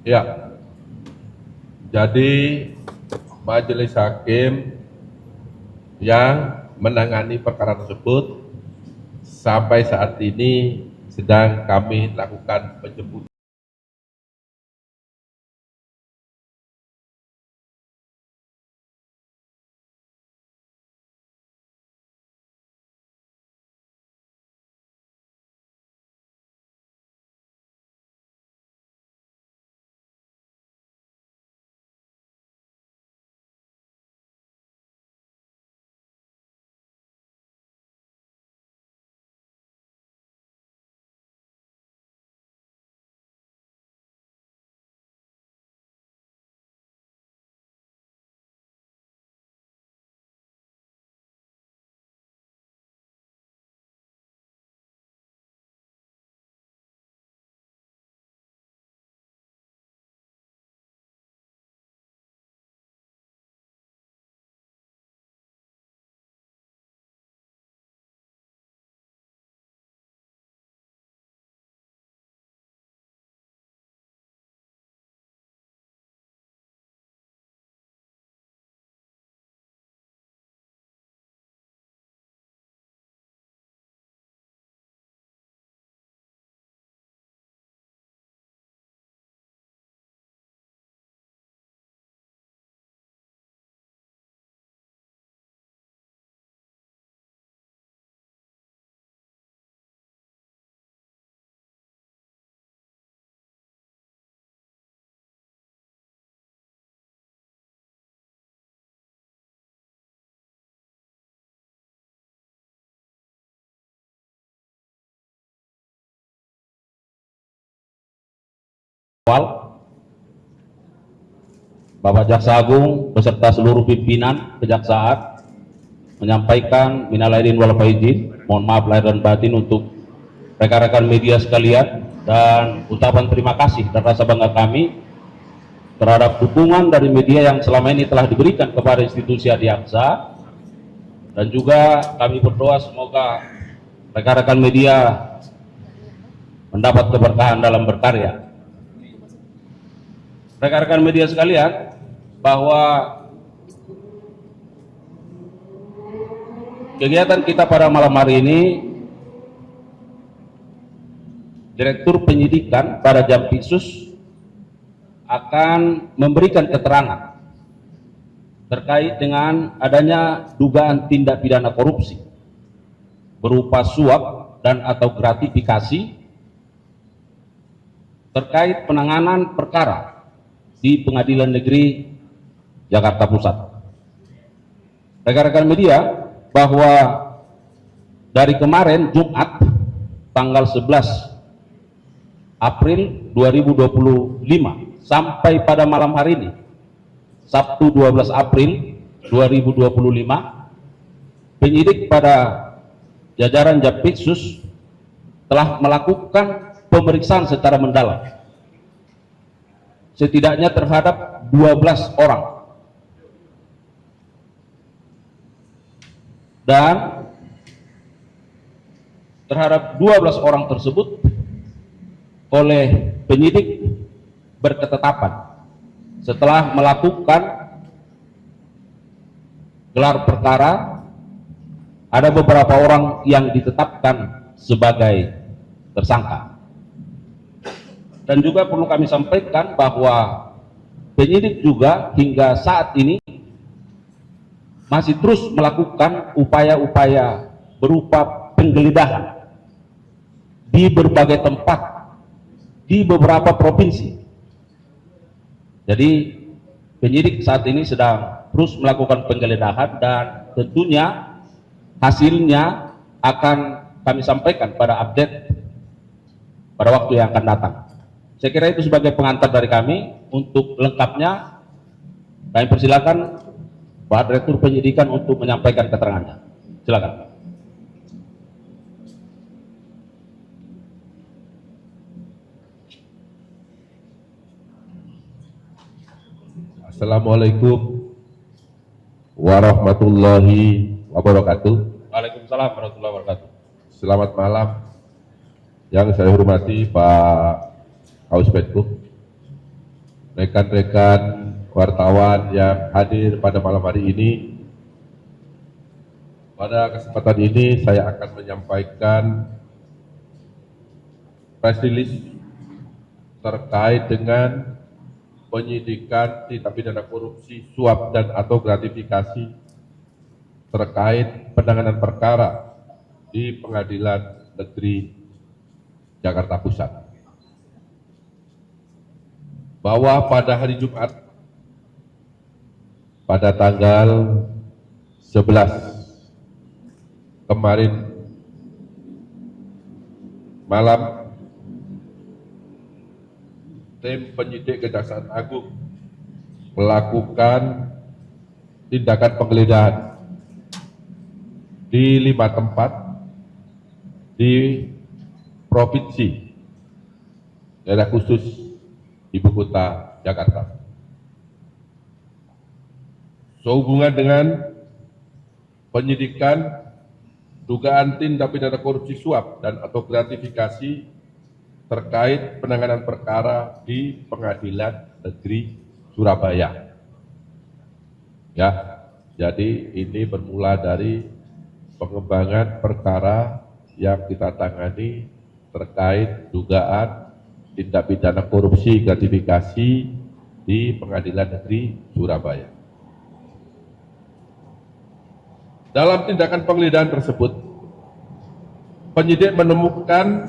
Ya, jadi majelis hakim yang menangani perkara tersebut sampai saat ini sedang kami lakukan penjemputan. Bapak Jaksa Agung beserta seluruh pimpinan Kejaksaan menyampaikan minal aidin wal faizin, mohon maaf lahir dan batin untuk rekan-rekan media sekalian, dan ucapan terima kasih dan rasa bangga kami terhadap dukungan dari media yang selama ini telah diberikan kepada institusi Adiaksa, dan juga kami berdoa semoga rekan-rekan media mendapat keberkahan dalam berkarya. Rekan-rekan media sekalian, bahwa kegiatan kita pada malam hari ini, Direktur Penyidikan pada Jampitsus akan memberikan keterangan terkait dengan adanya dugaan tindak pidana korupsi berupa suap dan atau gratifikasi terkait penanganan perkara di Pengadilan Negeri Jakarta Pusat. Rekan-rekan media, bahwa dari kemarin Jumat tanggal 11 April 2025 sampai pada malam hari ini Sabtu 12 April 2025, penyidik pada jajaran Jampitsus telah melakukan pemeriksaan secara mendalam setidaknya terhadap 12 orang, dan terhadap 12 orang tersebut oleh penyidik berketetapan setelah melakukan gelar perkara. Ada beberapa orang yang ditetapkan sebagai tersangka, dan juga perlu kami sampaikan bahwa penyidik juga hingga saat ini masih terus melakukan upaya-upaya berupa penggeledahan di berbagai tempat di beberapa provinsi. Jadi penyidik saat ini sedang terus melakukan penggeledahan, dan tentunya hasilnya akan kami sampaikan pada update pada waktu yang akan datang. Saya kira itu sebagai pengantar dari kami. Untuk lengkapnya kami persilakan Pak Direktur Penyidikan untuk menyampaikan keterangannya. Silakan. Assalamualaikum warahmatullahi wabarakatuh. Waalaikumsalam warahmatullahi wabarakatuh. Selamat malam yang saya hormati Pak Kaus Petko, rekan-rekan wartawan yang hadir pada malam hari ini. Pada kesempatan ini saya akan menyampaikan press release terkait dengan penyidikan tindak pidana korupsi, suap dan atau gratifikasi terkait penanganan perkara di Pengadilan Negeri Jakarta Pusat. Bahwa pada hari Jumat pada tanggal 11 kemarin malam, tim penyidik Kejaksaan Agung melakukan tindakan penggeledahan di 5 tempat di provinsi daerah khusus Ibu Kota Jakarta. Sehubungan dengan penyidikan dugaan tindak pidana korupsi suap dan atau gratifikasi terkait penanganan perkara di Pengadilan Negeri Surabaya. Ya, jadi ini bermula dari pengembangan perkara yang kita tangani terkait dugaan tindak pidana korupsi gratifikasi di Pengadilan Negeri Surabaya. Dalam tindakan penggeledahan tersebut, penyidik menemukan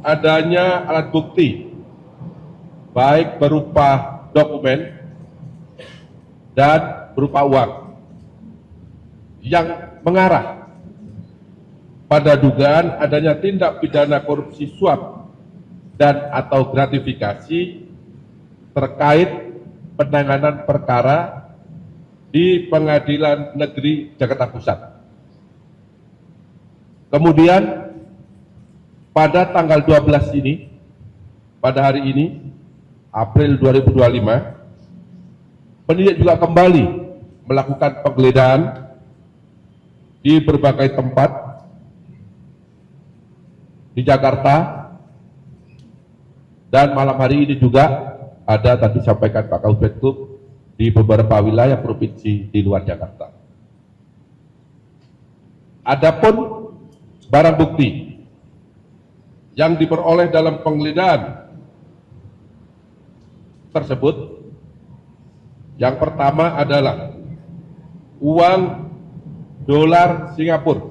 adanya alat bukti, baik berupa dokumen dan berupa uang, yang mengarah pada dugaan adanya tindak pidana korupsi suap dan atau gratifikasi terkait penanganan perkara di Pengadilan Negeri Jakarta Pusat. Kemudian pada tanggal 12 ini, pada hari ini, April 2025, penyidik juga kembali melakukan penggeledahan di berbagai tempat di Jakarta, dan malam hari ini juga ada tadi sampaikan Pak Kabupaten di beberapa wilayah provinsi di luar Jakarta. Adapun barang bukti yang diperoleh dalam penggeledahan tersebut, yang pertama adalah uang dolar Singapura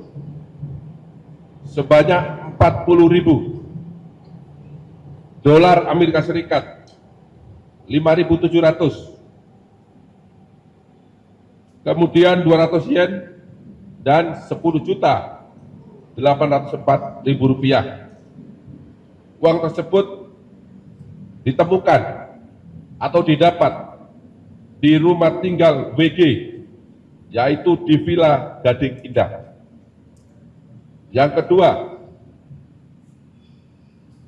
sebanyak 40.000, dolar Amerika Serikat 5.700, kemudian 200 yen dan 10.804.000 rupiah. Uang tersebut ditemukan atau didapat di rumah tinggal WG, yaitu di Villa Gading Indah. Yang kedua,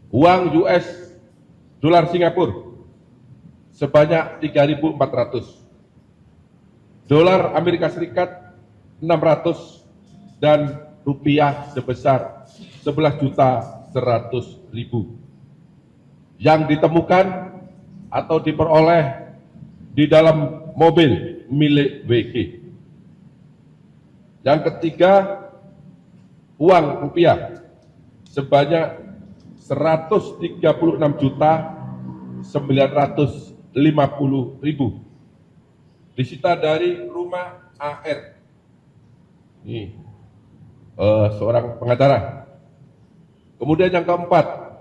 uang US dolar Singapura sebanyak 3.400, dolar Amerika Serikat 600, dan rupiah sebesar 11.100.000 yang ditemukan atau diperoleh di dalam mobil milik WG. Yang ketiga, uang rupiah sebanyak 136.950.000 disita dari rumah AR, ini seorang pengacara. Kemudian yang keempat,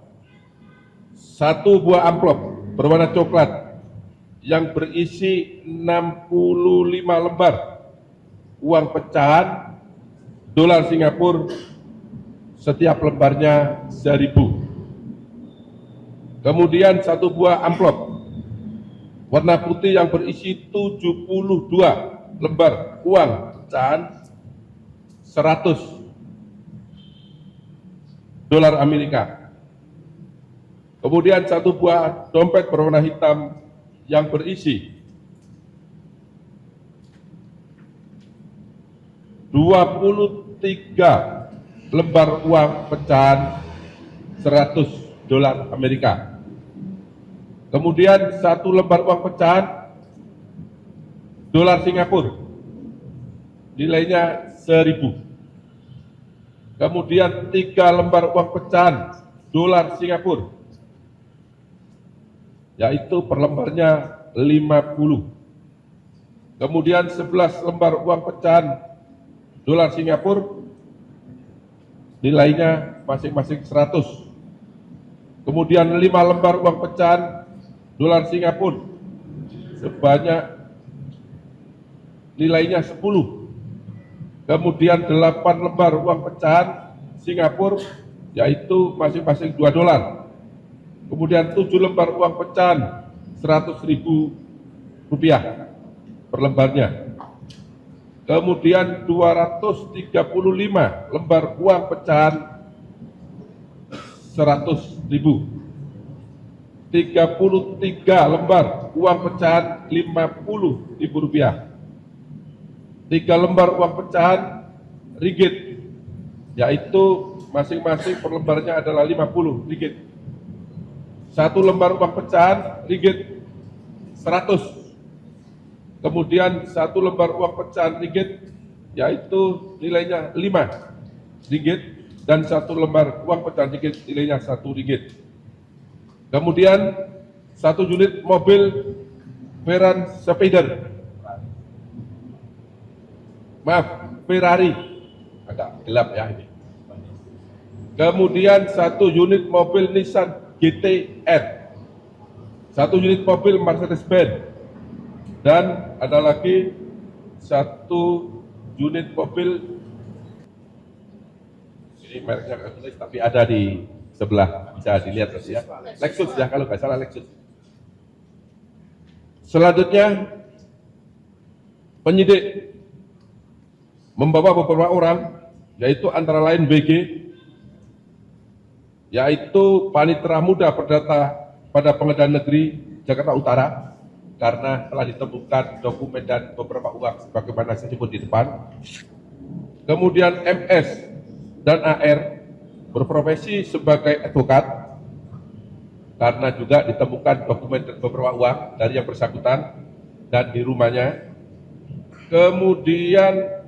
satu buah amplop berwarna coklat yang berisi 65 lembar uang pecahan dolar Singapura, setiap lembarnya 1.000. Kemudian satu buah amplop warna putih yang berisi 72 lembar uang pecahan 100 dolar Amerika. Kemudian satu buah dompet berwarna hitam yang berisi 23 lembar uang pecahan 100 dolar Amerika. Kemudian 1 lembar uang pecahan dolar Singapura, nilainya 1.000. Kemudian 3 lembar uang pecahan dolar Singapura, yaitu per lembarnya 50. Kemudian 11 lembar uang pecahan dolar Singapura, nilainya masing-masing 100. Kemudian 5 lembar uang pecahan dolar Singapura sebanyak nilainya 10. Kemudian 8 lembar uang pecahan Singapura, yaitu masing-masing 2 dolar. Kemudian 7 lembar uang pecahan 100.000 rupiah per lembarnya. Kemudian 235 lembar uang pecahan 100.000. 33 lembar uang pecahan 50.000 rupiah. 3 lembar uang pecahan ringgit, yaitu masing-masing per lembarnya adalah 50 ringgit. 1 lembar uang pecahan ringgit 100. Kemudian 1 lembar uang pecahan ringgit, yaitu nilainya 5 ringgit, dan 1 lembar uang pecahan ringgit nilainya 1 ringgit. Kemudian 1 unit mobil Veran Spider, Ferrari, agak gelap ya ini. Kemudian 1 unit mobil Nissan GT-R, 1 unit mobil Mercedes-Benz, dan ada lagi 1 unit mobil, ini mereknya nggak tulis tapi ada di sebelah, bisa dilihat ya, Lexus ya kalau nggak salah Lexus. Selanjutnya penyidik membawa beberapa orang, yaitu antara lain BG, yaitu Panitera Muda Perdata pada Pengadilan Negeri Jakarta Utara, karena telah ditemukan dokumen dan beberapa uang sebagaimana saya sebut di depan. Kemudian MS dan AR berprofesi sebagai advokat, karena juga ditemukan dokumen dan beberapa uang dari yang bersangkutan dan di rumahnya. Kemudian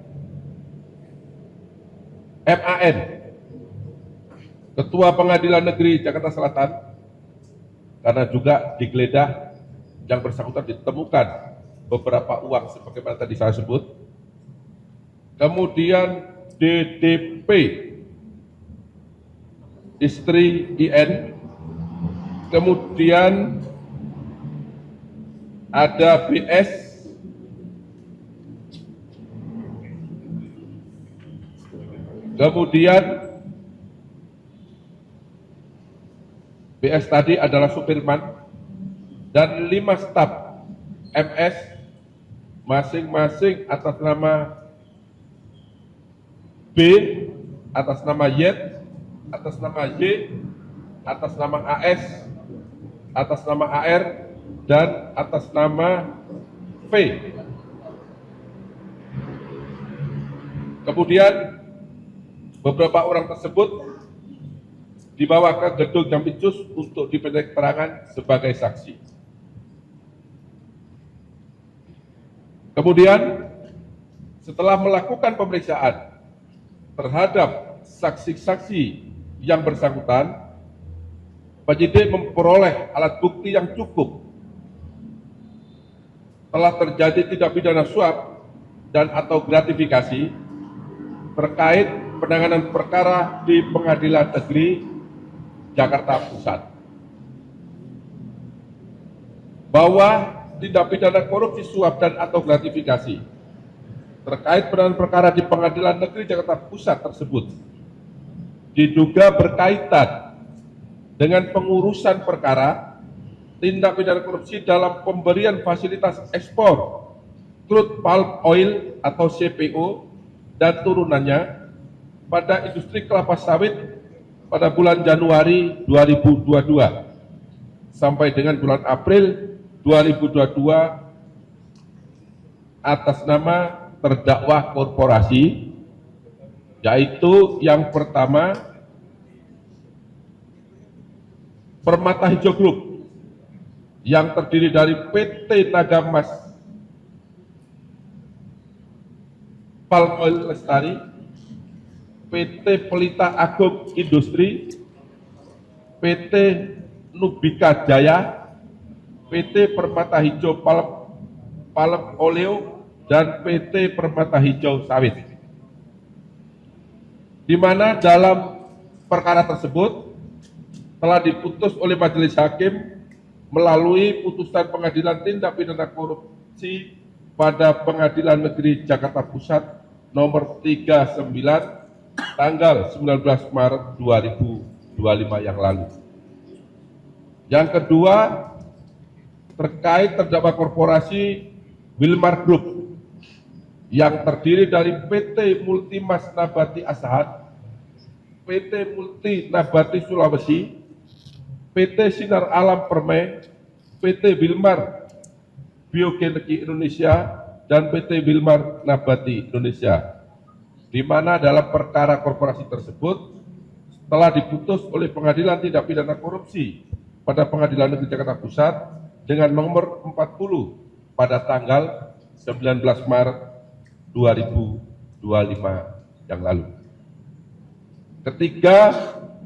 MAN, Ketua Pengadilan Negeri Jakarta Selatan, karena juga digeledah yang bersangkutan ditemukan beberapa uang sebagaimana tadi saya sebut. Kemudian DDP, istri IN. Kemudian ada BS, kemudian BS tadi adalah supirman, dan 5 staf MS masing-masing atas nama B, atas nama Y, atas nama Y, atas nama AS, atas nama AR, dan atas nama V. Kemudian beberapa orang tersebut dibawa ke gedung Jampitsus untuk dimintai keterangan sebagai saksi. Kemudian setelah melakukan pemeriksaan terhadap saksi-saksi yang bersangkutan, penyidik memperoleh alat bukti yang cukup telah terjadi tindak pidana suap dan atau gratifikasi terkait penanganan perkara di Pengadilan Negeri Jakarta Pusat, bahwa tindak pidana korupsi suap dan atau gratifikasi terkait penanganan perkara di Pengadilan Negeri Jakarta Pusat tersebut diduga berkaitan dengan pengurusan perkara tindak pidana korupsi dalam pemberian fasilitas ekspor crude palm oil atau CPO dan turunannya pada industri kelapa sawit pada bulan Januari 2022 sampai dengan bulan April 2022 atas nama terdakwa korporasi, yaitu yang pertama Permata Hijau Group, yang terdiri dari PT Nagamas Palm Oil Lestari, PT Pelita Agung Industri, PT Nubika Jaya, PT Permata Hijau Palm Oleo, dan PT Permata Hijau Sawit. Di mana dalam perkara tersebut telah diputus oleh majelis hakim melalui putusan Pengadilan Tindak Pidana Korupsi pada Pengadilan Negeri Jakarta Pusat nomor 39 tanggal 19 Maret 2025 yang lalu. Yang kedua, terkait terdakwa korporasi Wilmar Group yang terdiri dari PT Multimas Nabati Asahan, PT Multi Nabati Sulawesi, PT Sinar Alam Permai, PT Wilmar Biogenergi Indonesia, dan PT Wilmar Nabati Indonesia, di mana dalam perkara korporasi tersebut telah diputus oleh Pengadilan Tindak Pidana Korupsi pada Pengadilan Negeri Jakarta Pusat dengan nomor 40 pada tanggal 19 Maret 2025 yang lalu. Ketiga,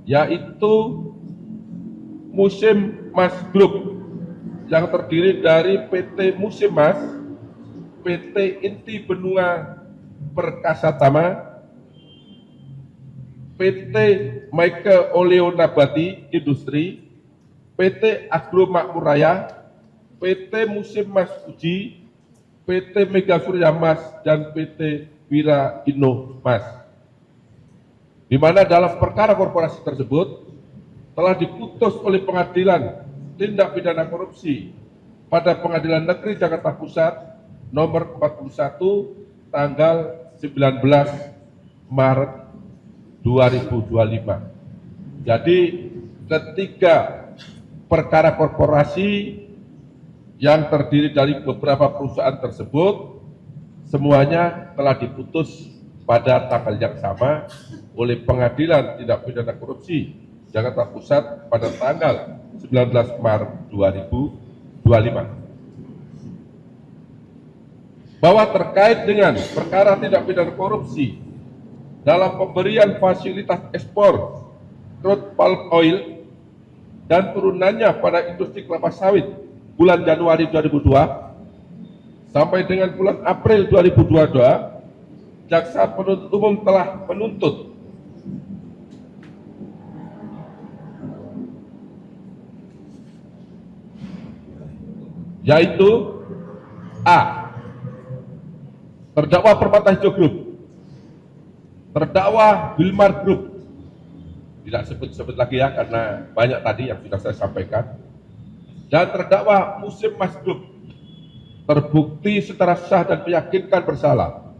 yaitu Musim Mas Group yang terdiri dari PT Musim Mas, PT Inti Benua Perkasa Tama, PT Michael Oleo Nabati Industri, PT Agro Makmur Raya, PT Musim Mas Uji, PT Mega Surya Mas, dan PT Wira Inno Mas. Di mana dalam perkara korporasi tersebut telah diputus oleh Pengadilan Tindak Pidana Korupsi pada Pengadilan Negeri Jakarta Pusat nomor 41 tanggal 19 Maret 2025. Jadi ketiga perkara korporasi yang terdiri dari beberapa perusahaan tersebut semuanya telah diputus pada tanggal yang sama oleh Pengadilan Tindak Pidana Korupsi Jakarta Pusat pada tanggal 19 Maret 2025. Bahwa terkait dengan perkara tindak pidana korupsi dalam pemberian fasilitas ekspor crude palm oil dan turunannya pada industri kelapa sawit bulan Januari 2002 sampai dengan bulan April 2022, jaksa penuntut umum telah menuntut yaitu A. Terdakwa Permata Hijau Group, terdakwa Wilmar Group, tidak sebut-sebut lagi ya karena banyak tadi yang sudah saya sampaikan, dan terdakwa Musim Mas Group terbukti secara sah dan meyakinkan bersalah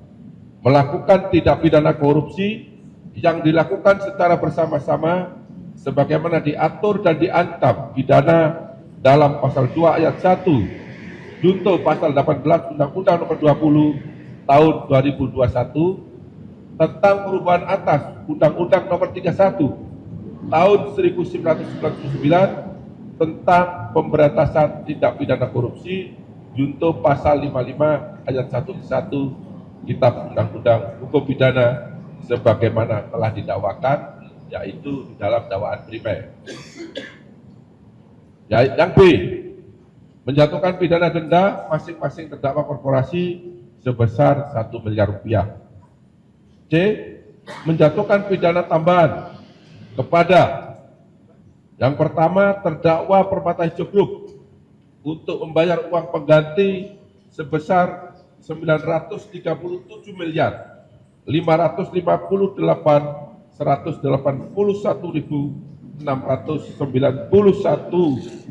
melakukan tindak pidana korupsi yang dilakukan secara bersama-sama sebagaimana diatur dan diancam pidana dalam pasal 2 ayat 1 junto pasal 18 Undang-Undang Nomor 20 Tahun 2021 tentang perubahan atas Undang-Undang Nomor 31 Tahun 1999 tentang pemberantasan tindak pidana korupsi junto pasal 55 ayat 1 Kitab Undang-Undang Hukum Pidana sebagaimana telah didakwakan, yaitu di dalam dakwaan primer. Yang B, menjatuhkan pidana denda masing-masing terdakwa korporasi sebesar 1 miliar rupiah. C, menjatuhkan pidana tambahan kepada yang pertama terdakwa Permata Hijau Group untuk membayar uang pengganti sebesar 937 miliar 558.181.691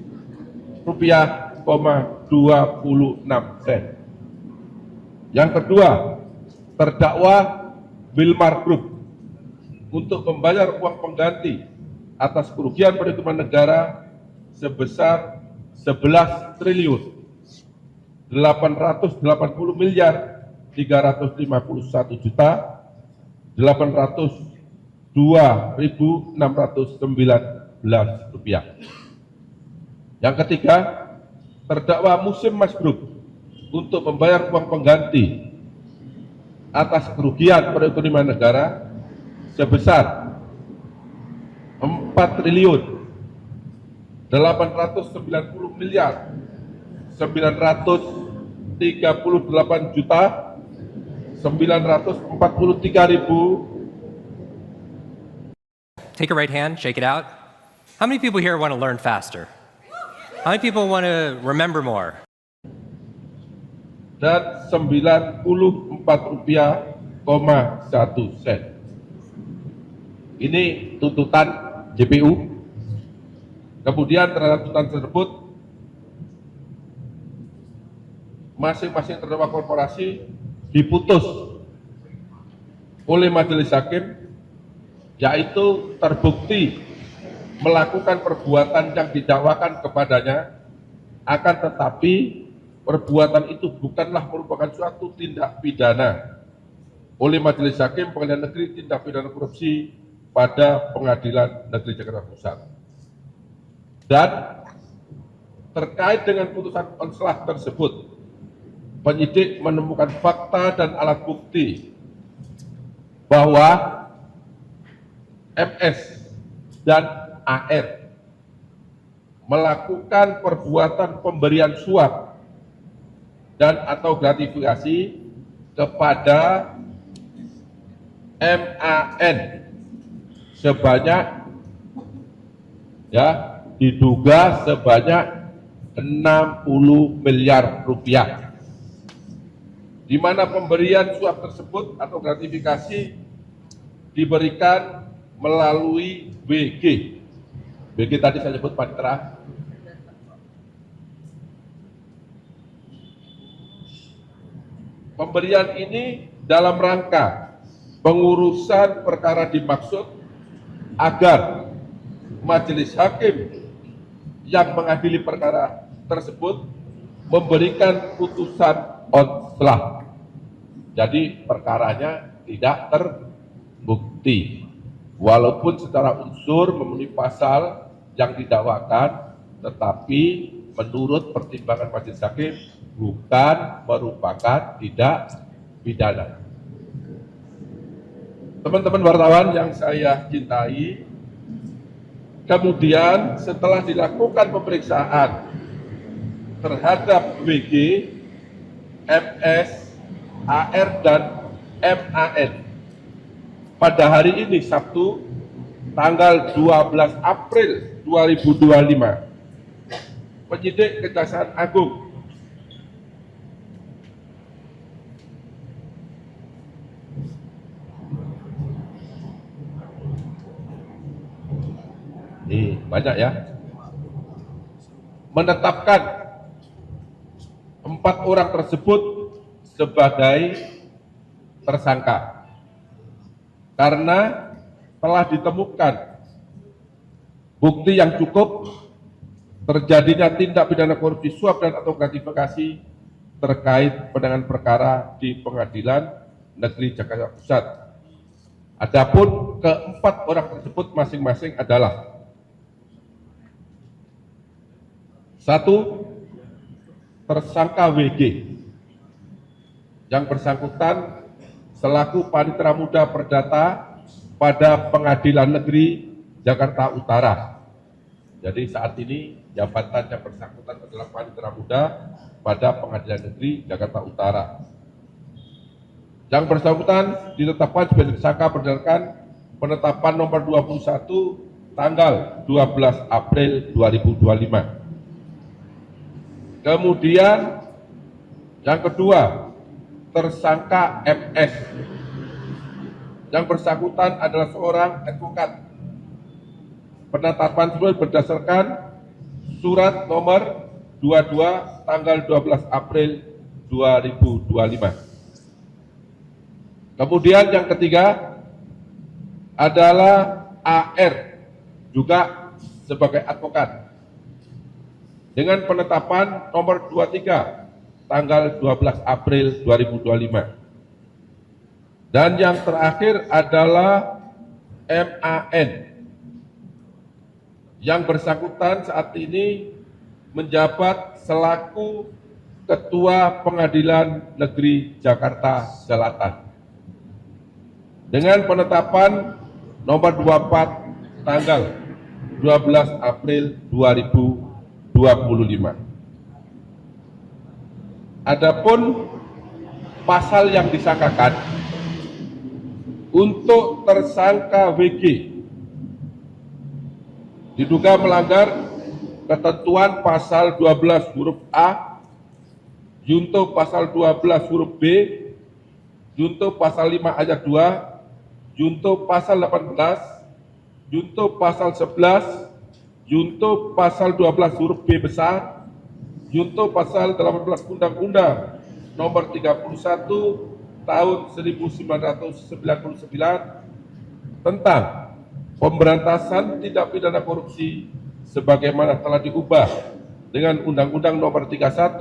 rupiah, 26 sen. Yang kedua, terdakwa Wilmar Group untuk membayar uang pengganti atas kerugian perhitungan negara sebesar 11 triliun 880 miliar 351 juta 802.619 rupiah. Yang ketiga, terdakwa Musim Mas Group untuk membayar uang pengganti atas kerugian perekonomian negara sebesar 4 triliun 890 miliar 938 juta 943.000. Take a right hand, shake it out. How many people here want to learn faster? How many people want to remember more? Dan Rp94,1. Ini tuntutan JPU. Kemudian terhadap tuntutan tersebut, masing-masing terdakwa korporasi diputus oleh majelis hakim, yaitu terbukti melakukan perbuatan yang didakwakan kepadanya, akan tetapi perbuatan itu bukanlah merupakan suatu tindak pidana oleh majelis hakim pengadilan negeri tindak pidana korupsi pada Pengadilan Negeri Jakarta Pusat. Dan terkait dengan putusan onslah tersebut, penyidik menemukan fakta dan alat bukti bahwa MS dan AR melakukan perbuatan pemberian suap dan atau gratifikasi kepada MAN sebanyak, diduga sebanyak 60 miliar rupiah, di mana pemberian suap tersebut atau gratifikasi diberikan melalui BG. BG tadi saya sebut panitera. Pemberian ini dalam rangka pengurusan perkara dimaksud agar majelis hakim yang mengadili perkara tersebut memberikan putusan onslah. Jadi perkaranya tidak terbukti, walaupun secara unsur memenuhi pasal yang didakwakan, tetapi menurut pertimbangan majelis hakim bukan merupakan tindak pidana. Teman-teman wartawan yang saya cintai, kemudian setelah dilakukan pemeriksaan terhadap WG, MS, AR, dan MAN pada hari ini Sabtu tanggal 12 April 2025, penyidik Kejaksaan Agung ini banyak menetapkan 4 orang tersebut sebagai tersangka karena telah ditemukan bukti yang cukup terjadinya tindak pidana korupsi suap dan atau gratifikasi terkait penanganan perkara di Pengadilan Negeri Jakarta Pusat. Adapun ke-4 orang tersebut masing-masing adalah: 1. Tersangka WG yang bersangkutan selaku Panitera Muda Perdata pada Pengadilan Negeri Jakarta Utara. Jadi saat ini jabatan yang bersangkutan adalah Panitera Muda pada Pengadilan Negeri Jakarta Utara. Yang bersangkutan ditetapkan sebagai tersangka berdasarkan penetapan nomor 21 tanggal 12 April 2025. Kemudian yang kedua, tersangka MS yang bersangkutan adalah seorang advokat. Penetapan tersebut berdasarkan surat nomor 22 tanggal 12 April 2025. Kemudian yang ketiga adalah AR, juga sebagai advokat, dengan penetapan nomor 23 tanggal 12 April 2025. Dan yang terakhir adalah MAN yang bersangkutan saat ini menjabat selaku Ketua Pengadilan Negeri Jakarta Selatan dengan penetapan nomor 24 tanggal 12 April 2025. Adapun pasal yang disangkakan untuk tersangka WG diduga melanggar ketentuan pasal 12 huruf A, junto pasal 12 huruf B, junto pasal 5 ayat 2, junto pasal 18, junto pasal 11, junto pasal 12 huruf B besar, junto pasal 18 Undang-Undang nomor 31 tahun 1999 tentang pemberantasan tindak pidana korupsi sebagaimana telah diubah dengan Undang-Undang nomor 31,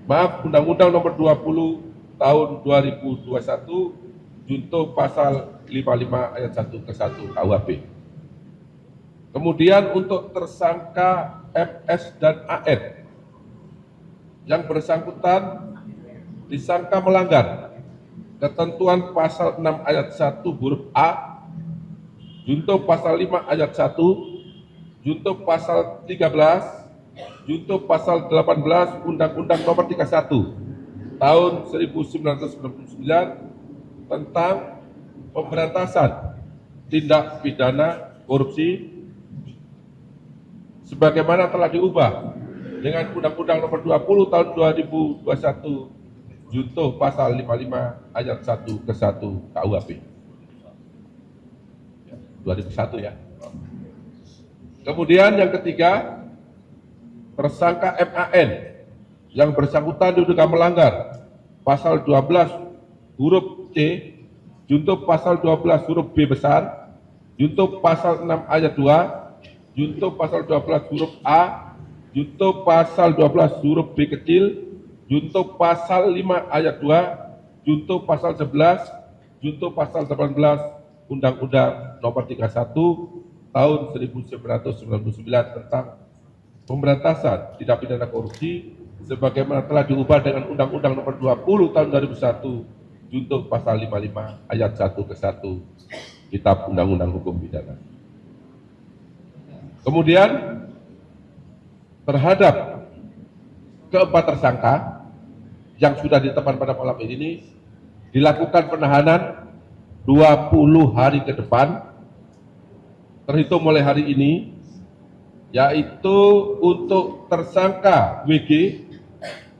Undang-Undang nomor 20 tahun 2021 junto pasal 55 ayat 1 ke 1 KUHP. Kemudian untuk tersangka MS dan AN yang bersangkutan disangka melanggar ketentuan pasal 6 ayat 1 huruf A, junto pasal 5 ayat 1, junto pasal 13, junto pasal 18 Undang-Undang nomor 31 tahun 1999 tentang pemberantasan tindak pidana korupsi sebagaimana telah diubah dengan Undang-Undang nomor 20 tahun 2021 junto pasal 55 ayat 1 ke 1 KUHP 2001 ya. Kemudian yang ketiga, tersangka MAN yang bersangkutan diduga melanggar pasal 12 huruf C junto pasal 12 huruf B besar, junto pasal 6 ayat 2, junto pasal 12 huruf A, junto pasal 12 huruf B kecil, junto pasal 5 ayat 2, junto pasal 11, junto pasal 18 Undang-Undang nomor 31 tahun 1999 tentang pemberantasan tindak pidana korupsi sebagaimana telah diubah dengan Undang-Undang nomor 20 tahun 2001 junto pasal 55 ayat 1 ke 1 Kitab Undang-Undang Hukum Pidana. Kemudian terhadap keempat tersangka yang sudah ditetapkan pada malam ini dilakukan penahanan 20 hari ke depan terhitung mulai hari ini, yaitu untuk tersangka WG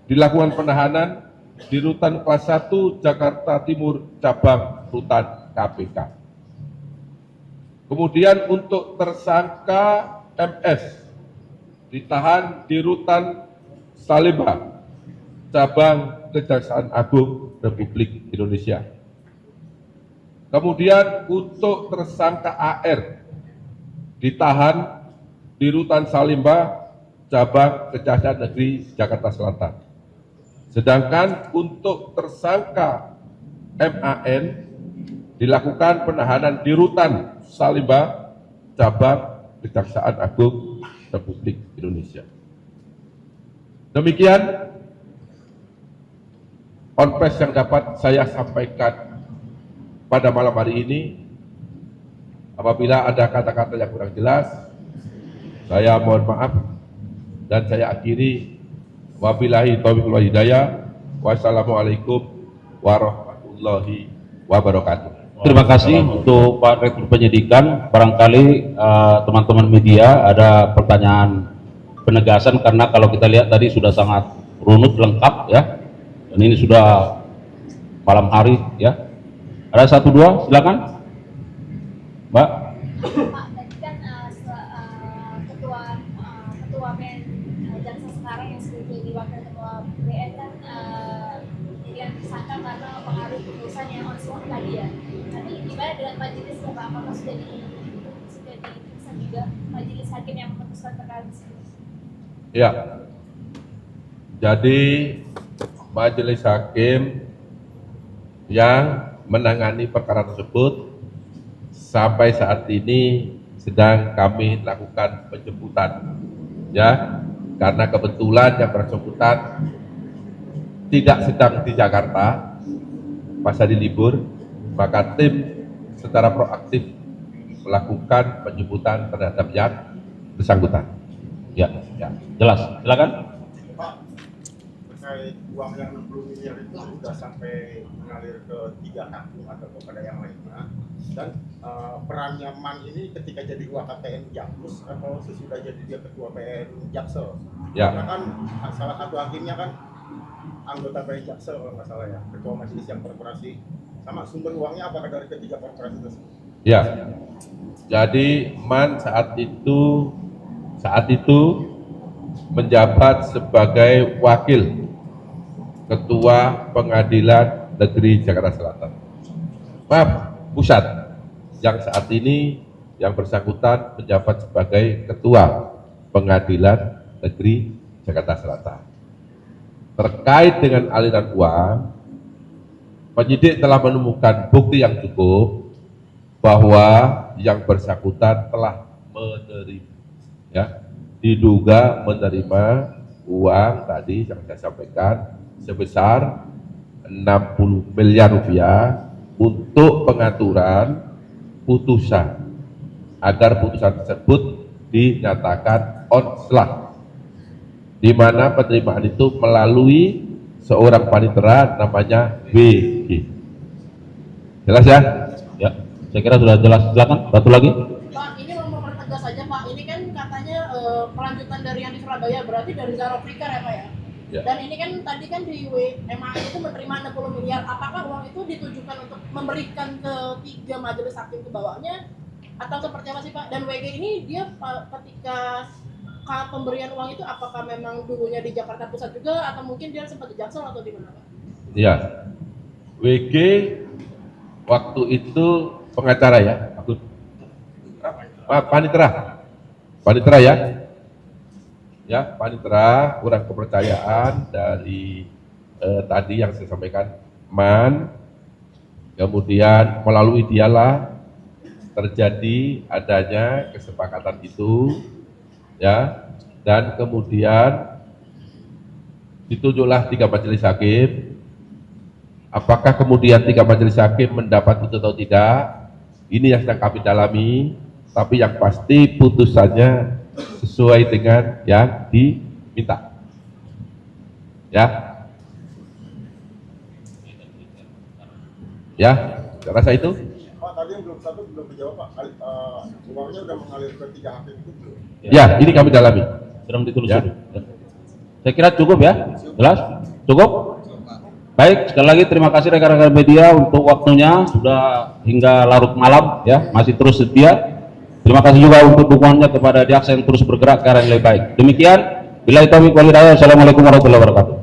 dilakukan penahanan di Rutan Kelas 1 Jakarta Timur Cabang Rutan KPK. Kemudian untuk tersangka MS ditahan di Rutan Salemba, Cabang Kejaksaan Agung Republik Indonesia. Kemudian untuk tersangka AR ditahan di Rutan Salemba, Cabang Kejaksaan Negeri Jakarta Selatan. Sedangkan untuk tersangka MAN dilakukan penahanan di Rutan Salemba, Cabang Kejaksaan Agung Republik Indonesia. Demikian konfes yang dapat saya sampaikan pada malam hari ini. Apabila ada kata-kata yang kurang jelas, saya mohon maaf dan saya akhiri. Wabillahi taufiq wal hidayah. Wassalamualaikum warahmatullahi wabarakatuh. Terima kasih untuk Pak Rektor Penyidikan. Barangkali teman-teman media ada pertanyaan penegasan karena kalau kita lihat tadi sudah sangat runut lengkap ya. Dan ini sudah malam hari ya. Ada satu dua, silakan, Mbak. Pak, tadi kan ketua BN jaksa sekarang yang sudah jadi wakil ketua BN kan yang disangka karena pengaruh putusan yang onslaught tadi ya. Tapi gimana dengan majelis Pak? Apakah sudah diperiksa juga majelis hakim yang memutuskan perkara tersebut? Ya. Jadi majelis hakim yang menangani perkara tersebut sampai saat ini sedang kami lakukan penjemputan ya karena kebetulan yang bersangkutan tidak sedang di Jakarta, pas hari libur, maka tim secara proaktif melakukan penjemputan terhadap yang bersangkutan. Ya, jelas. Silakan. Pak, terkait uang yang 60 miliar itu sudah sampai mengalir ke 3 kartu atau kepada yang lainnya, dan perannya MAN ini ketika jadi WKTN Jakpus atau sesudah jadi dia ketua PN Jaksel. Ya. Karena kan salah satu hakimnya kan anggota PN Jaksel kalau nggak salah ya, ketua majelis yang korporasi. Sama sumber uangnya apakah dari ketiga korporasi tersebut? Ya, jadi MAN saat itu menjabat sebagai wakil Ketua Pengadilan Negeri Jakarta Selatan. Maaf, pusat. Yang saat ini yang bersangkutan menjabat sebagai Ketua Pengadilan Negeri Jakarta Selatan. Terkait dengan aliran uang, penyidik telah menemukan bukti yang cukup bahwa yang bersangkutan telah menerima, ya, diduga menerima uang tadi yang saya sampaikan sebesar 60 miliar rupiah untuk pengaturan putusan agar putusan tersebut dinyatakan onslah, di mana penerimaan itu melalui seorang panitera namanya WG. Jelas ya? Ya, saya kira sudah jelas. Silakan, satu lagi. Pak, ini mau mempertegas saja Pak, ini kan katanya pelanjutan dari yang di Surabaya, berarti dari Zara Fikar ya Pak ya? Ya. Dan ini kan tadi kan di MAN itu menerima 60 miliar, apakah uang itu ditujukan untuk memberikan ke 3 majelis hakim ke bawahnya atau seperti apa sih Pak? Dan WG ini dia ketika pemberian uang itu apakah memang dulunya di Jakarta Pusat juga atau mungkin dia sempat di Jaksel atau di mana Pak? Iya. WG waktu itu pengacara ya, panitera ya. Ya, panitera, kurang kepercayaan dari tadi yang saya sampaikan MAN, kemudian melalui dialah terjadi adanya kesepakatan itu, ya, dan kemudian ditunjuklah 3 majelis hakim. Apakah kemudian 3 majelis hakim mendapat itu atau tidak? Ini yang sedang kami dalami, tapi yang pasti putusannya sesuai dengan yang diminta. Ya. Ya, saya rasa itu. Pak, tadi yang belum dijawab Pak, uangnya udah mengalir ke 3 hakim itu belum? Ya, ini kami dalami. Sedang ditelusuri. Ya. Saya kira cukup ya. Jelas? Cukup? Baik, sekali lagi terima kasih rekan-rekan media untuk waktunya, sudah hingga larut malam ya, masih terus setia. Terima kasih juga untuk dukungannya kepada Jaksa yang terus bergerak ke arah yang lebih baik. Demikian, billahi taufiq wal hidayah. Assalamualaikum warahmatullahi wabarakatuh.